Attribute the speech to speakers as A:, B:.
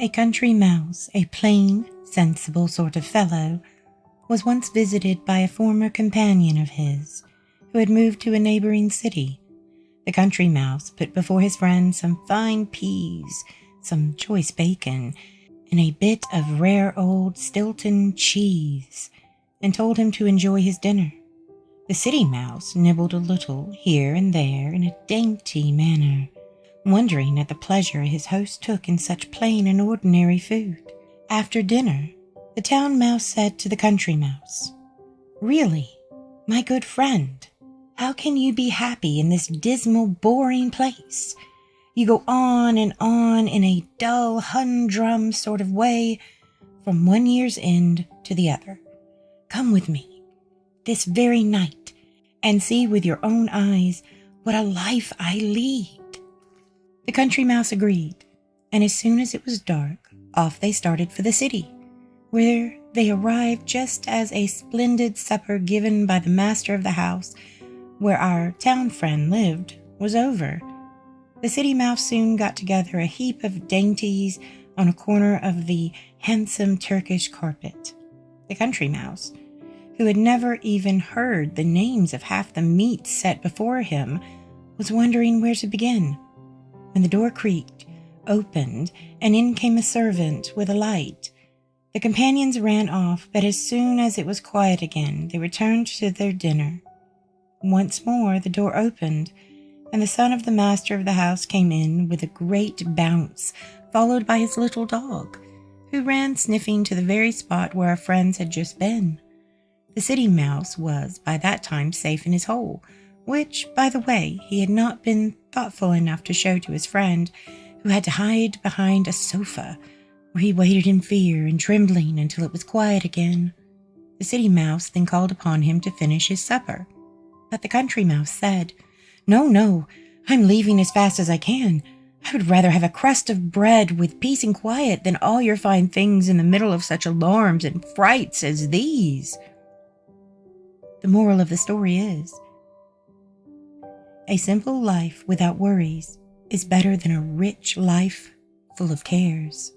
A: A country mouse, a plain, sensible sort of fellow, was once visited by a former companion of his, who had moved to a neighboring city. The country mouse put before his friend some fine peas, some choice bacon, and a bit of rare old Stilton cheese, and told him to enjoy his dinner. The city mouse nibbled a little here and there in a dainty manner, wondering at the pleasure his host took in such plain and ordinary food. After dinner, the town mouse said to the country mouse, "Really, my good friend, how can you be happy in this dismal, boring place? You go on in a dull, humdrum sort of way from one year's end to the other. Come with me this very night and see with your own eyes what a life I lead." The country mouse agreed, and as soon as it was dark, off they started for the city, where they arrived just as a splendid supper given by the master of the house where our town friend lived was over. The city mouse soon got together a heap of dainties on a corner of the handsome Turkish carpet. The country mouse, who had never even heard the names of half the meats set before him, was wondering where to begin, when the door creaked, opened, and in came a servant with a light. The companions ran off, but as soon as it was quiet again, they returned to their dinner. Once more the door opened, and the son of the master of the house came in with a great bounce, followed by his little dog, who ran sniffing to the very spot where our friends had just been. The city mouse was by that time safe in his hole, which, by the way, he had not been thoughtful enough to show to his friend, who had to hide behind a sofa, where he waited in fear and trembling until it was quiet again. The city mouse then called upon him to finish his supper, but the country mouse said, No, I'm leaving as fast as I can. I would rather have a crust of bread with peace and quiet than all your fine things in the middle of such alarms and frights as these." The moral of the story is, a simple life without worries is better than a rich life full of cares.